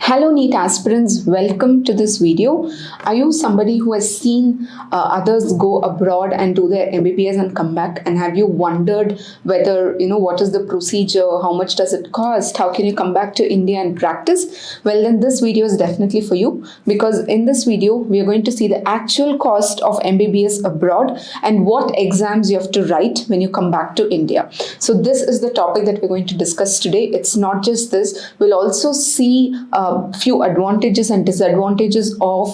Hello NEET aspirants, welcome to this video. Are you somebody who has seen others go abroad and do their MBBS and come back, and have you wondered whether, what is the procedure, how much does it cost, how can you come back to India and practice? Well, then this video is definitely for you, because in this video we are going to see the actual cost of MBBS abroad and what exams you have to write when you come back to India. So this is the topic that we're going to discuss today. It's not just this, we'll also see few advantages and disadvantages of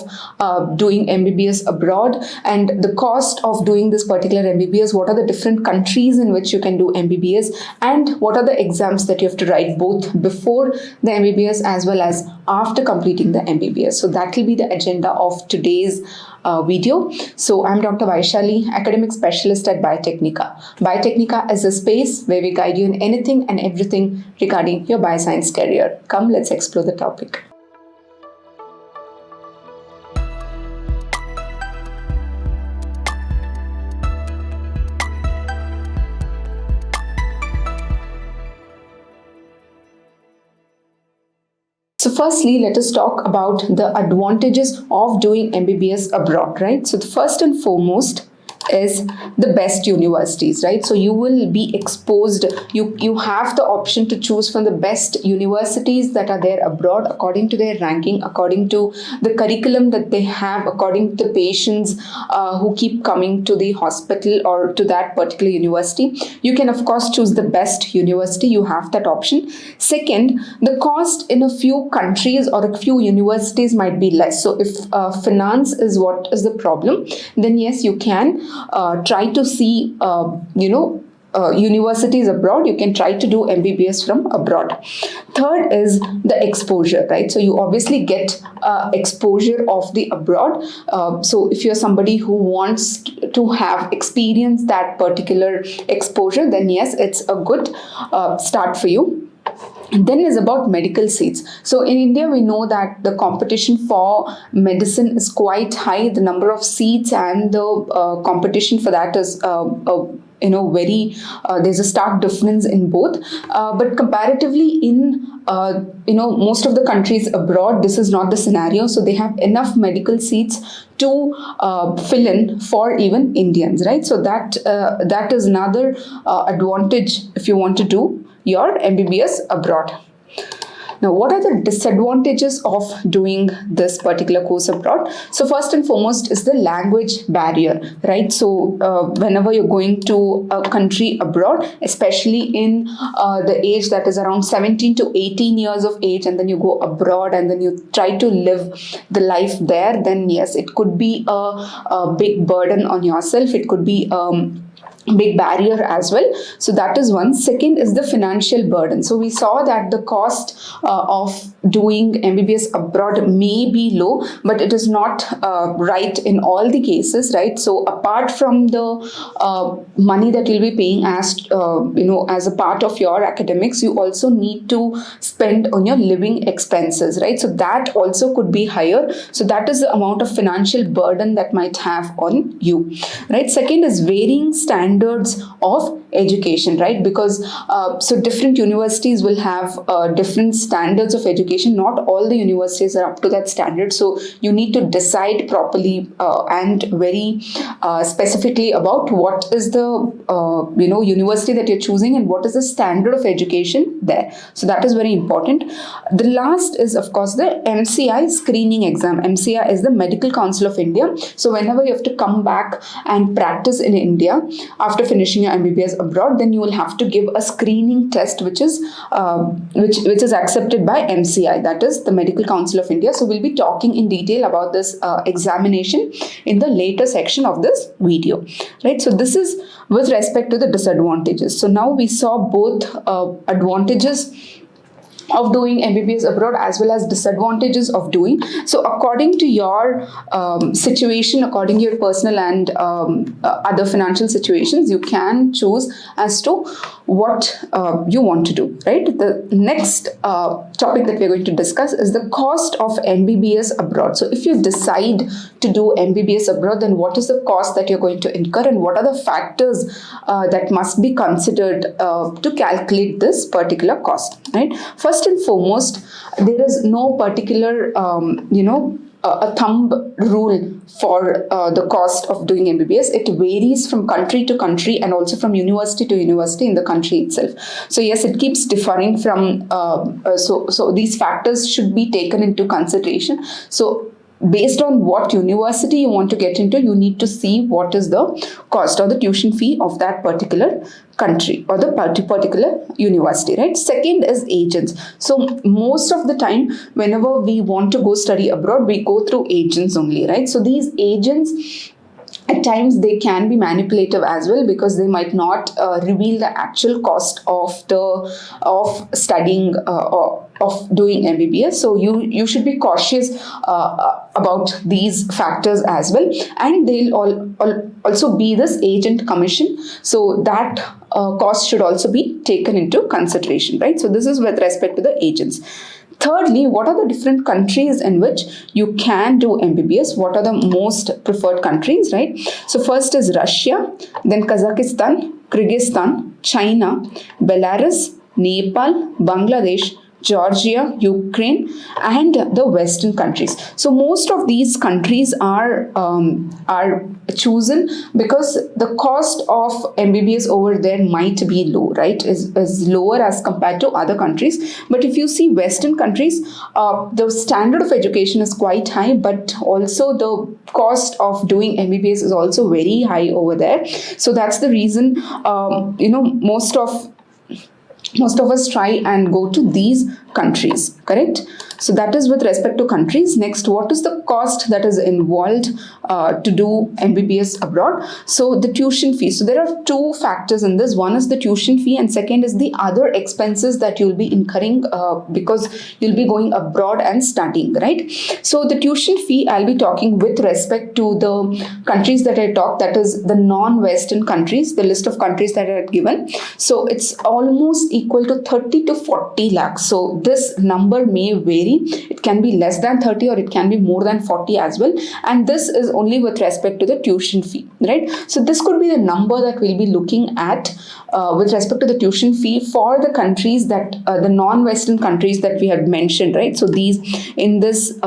doing MBBS abroad, and the cost of doing this particular MBBS, what are the different countries in which you can do MBBS, and what are the exams that you have to write both before the MBBS as well as after completing the MBBS. So that will be the agenda of today's video. So I'm Dr. Vaishali, academic specialist at Biotechnica. Biotechnica is a space where we guide you in anything and everything regarding your bioscience career. Come, let's explore the topic. So firstly, let us talk about the advantages of doing MBBS abroad, right? So the first and foremost is the best universities, right? So you will be exposed, you have the option to choose from the best universities that are there abroad according to their ranking, according to the curriculum that they have, according to the patients who keep coming to the hospital or to that particular university. You can of course choose the best university, you have that option. Second, the cost in a few countries or a few universities might be less. So if finance is what is the problem, then yes, you can try to see, universities abroad. You can try to do MBBS from abroad. Third is the exposure, right? So you obviously get exposure of the abroad. So if you're somebody who wants to have experienced that particular exposure, then yes, it's a good start for you. And then is about medical seats. So in India, we know that the competition for medicine is quite high. The number of seats and the competition for that is there's a stark difference in both. But comparatively in most of the countries abroad, this is not the scenario. So they have enough medical seats to fill in for even Indians, right? So that is another advantage if you want to do your MBBS abroad. Now, what are the disadvantages of doing this particular course abroad? So first and foremost is the language barrier, right? So whenever you're going to a country abroad, especially in the age that is around 17 to 18 years of age, and then you go abroad and then you try to live the life there, then yes, it could be a big burden on yourself. It could be big barrier as well. So that is one. Second is the financial burden. So we saw that the cost of doing MBBS abroad may be low, but it is not right in all the cases, right? So apart from the money that you'll be paying as a part of your academics, you also need to spend on your living expenses, right? So that also could be higher. So that is the amount of financial burden that might have on you, right? Second is varying standards of education, right? Because so different universities will have different standards of education. Not all the universities are up to that standard. So you need to decide properly and very specifically about what is the university that you're choosing and what is the standard of education there. So that is very important. The last is of course the MCI screening exam. MCI is the Medical Council of India. So whenever you have to come back and practice in India after finishing your MBBS abroad, then you will have to give a screening test which is accepted by MCI, that is the Medical Council of India. So we'll be talking in detail about this examination in the later section of this video, right? So this is with respect to the disadvantages. So now we saw both advantages of doing MBBS abroad as well as disadvantages of doing. So according to your situation, according to your personal and other financial situations, you can choose as to what you want to do, right? The next topic that we're going to discuss is the cost of MBBS abroad. So if you decide to do MBBS abroad, then what is the cost that you're going to incur and what are the factors that must be considered to calculate this particular cost, right? First first and foremost, there is no particular, a thumb rule for the cost of doing MBBS. It varies from country to country and also from university to university in the country itself. So yes, it keeps differing from, so these factors should be taken into consideration. So based on what university you want to get into, you need to see what is the cost or the tuition fee of that particular country or the particular university, right? Second is agents. So most of the time, whenever we want to go study abroad, we go through agents only, right? So these agents, at times they can be manipulative as well, because they might not reveal the actual cost of studying or of doing MBBS. So you should be cautious about these factors as well. And they'll also be this agent commission. So that cost should also be taken into consideration, right? So this is with respect to the agents. Thirdly, what are the different countries in which you can do MBBS? What are the most preferred countries, right? So first is Russia, then Kazakhstan, Kyrgyzstan, China, Belarus, Nepal, Bangladesh, Georgia, Ukraine, and the Western countries. So most of these countries are chosen because the cost of MBBS over there might be low, right? Is lower as compared to other countries. But if you see Western countries, the standard of education is quite high, but also the cost of doing MBBS is also very high over there. So that's the reason, most of us try and go to these countries, correct? So that is with respect to countries. Next, what is the cost that is involved to do MBBS abroad? So the tuition fee. So there are two factors in this. One is the tuition fee, and second is the other expenses that you'll be incurring because you'll be going abroad and studying, right? So the tuition fee, I'll be talking with respect to the countries that I talked, that is the non-Western countries, the list of countries that are given. So it's almost equal to 30 to 40 lakhs. So this number may vary. It can be less than 30 or it can be more than 40 as well. And this is only with respect to the tuition fee, right? So this could be the number that we'll be looking at with respect to the tuition fee for the countries that, the non-Western countries that we had mentioned, right? So these, in this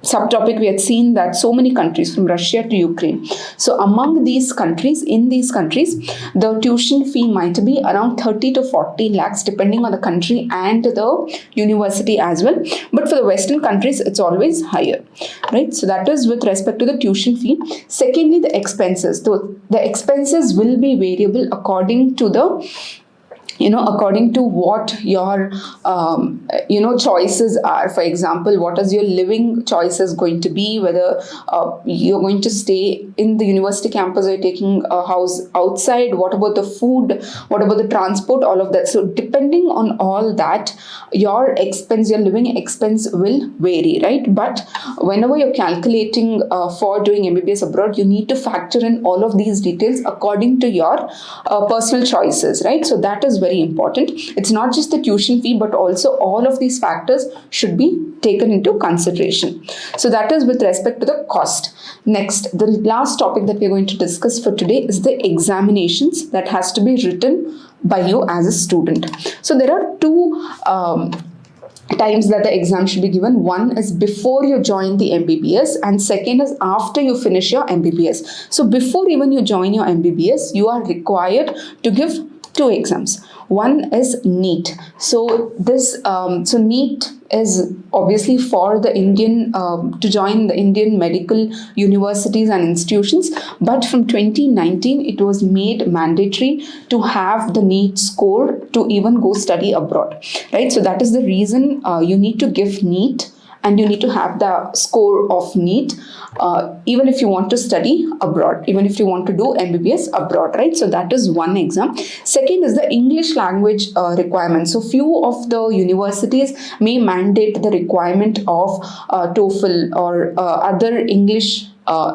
subtopic, we had seen that so many countries from Russia to Ukraine. So among these countries, the tuition fee might be around 30 to 40 lakhs depending on the country and the university as well. But for the Western countries, it's always higher, right? So that is with respect to the tuition fee. Secondly, the expenses. The expenses will be variable according to what your choices are. For example, what is your living choices going to be, whether you're going to stay in the university campus or you're taking a house outside, what about the food, what about the transport, all of that. So depending on all that, your living expense will vary, right? But whenever you're calculating for doing MBBS abroad, you need to factor in all of these details according to your personal choices, right? So that is very important. It's not just the tuition fee, but also all of these factors should be taken into consideration. So that is with respect to the cost. Next, the last topic that we're going to discuss for today is the examinations that has to be written by you as a student. So there are two times that the exam should be given. One is before you join the MBBS, and second is after you finish your MBBS. So before even you join your MBBS, you are required to give two exams. One is NEET. So this, NEET is obviously for the Indian, to join the Indian medical universities and institutions. But from 2019, it was made mandatory to have the NEET score to even go study abroad, right? So that is the reason you need to give NEET, and you need to have the score of NEET, even if you want to study abroad, even if you want to do MBBS abroad, right? So that is one exam. Second is the English language requirement. So few of the universities may mandate the requirement of TOEFL or other English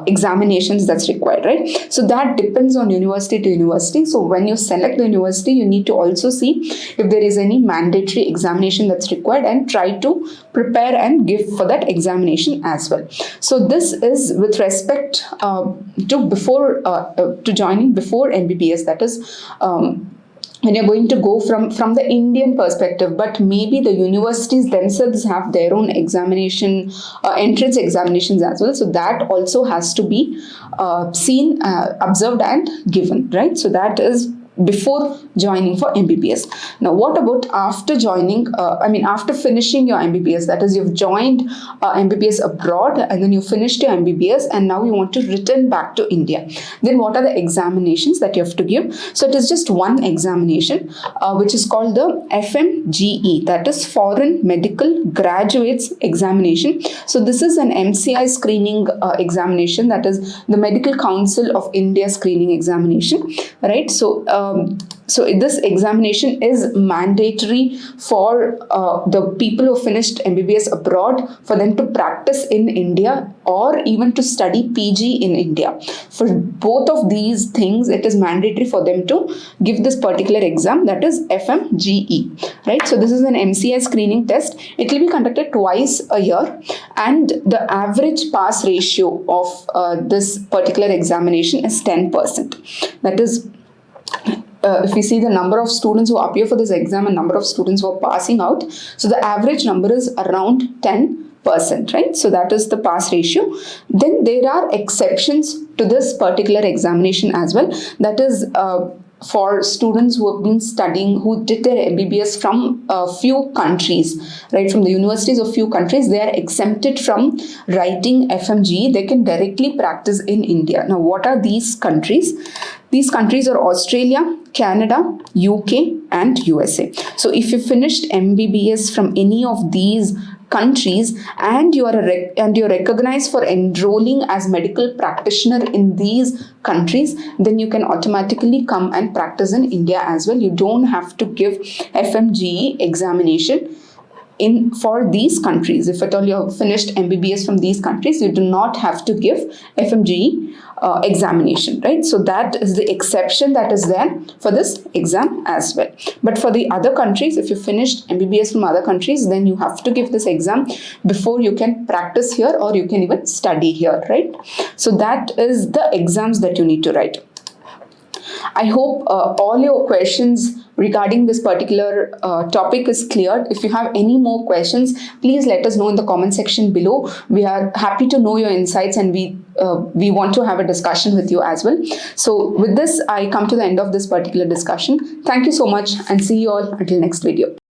examinations that's required, right? So that depends on university to university. So when you select the university, you need to also see if there is any mandatory examination that's required and try to prepare and give for that examination as well. So this is with respect to joining before MBBS, that is when you're going to go from the Indian perspective, but maybe the universities themselves have their own examination, entrance examinations as well. So that also has to be seen, observed, and given, right? So that is before joining for MBBS. Now, what about after joining, after finishing your MBBS, that is, you've joined MBBS abroad and then you finished your MBBS and now you want to return back to India. Then what are the examinations that you have to give? So it is just one examination, which is called the FMGE, that is Foreign Medical Graduates Examination. So this is an MCI screening examination, that is the Medical Council of India screening examination, right? So this examination is mandatory for the people who finished MBBS abroad, for them to practice in India or even to study PG in India. For both of these things, it is mandatory for them to give this particular exam, that is FMGE, right? So this is an MCI screening test. It will be conducted twice a year, and the average pass ratio of this particular examination is 10%. That is, if we see the number of students who appear for this exam and number of students who are passing out, so the average number is around 10%, right? So that is the pass ratio. Then there are exceptions to this particular examination as well. That is for students who have been studying, who did their MBBS from a few countries, right? From the universities of few countries, they are exempted from writing FMGE. They can directly practice in India. Now, what are these countries? These countries are Australia, Canada, UK, and USA. So if you finished MBBS from any of these countries and you are you're recognized for enrolling as medical practitioner in these countries, then you can automatically come and practice in India as well. You don't have to give FMGE examination for these countries. If at all you have finished MBBS from these countries, you do not have to give FMGE examination, right? So that is the exception that is there for this exam as well. But for the other countries, if you finished MBBS from other countries, then you have to give this exam before you can practice here or you can even study here, right? So that is the exams that you need to write. I hope all your questions regarding this particular topic is cleared. If you have any more questions, please let us know in the comment section below. We are happy to know your insights and we want to have a discussion with you as well. So with this, I come to the end of this particular discussion. Thank you so much and see you all until next video.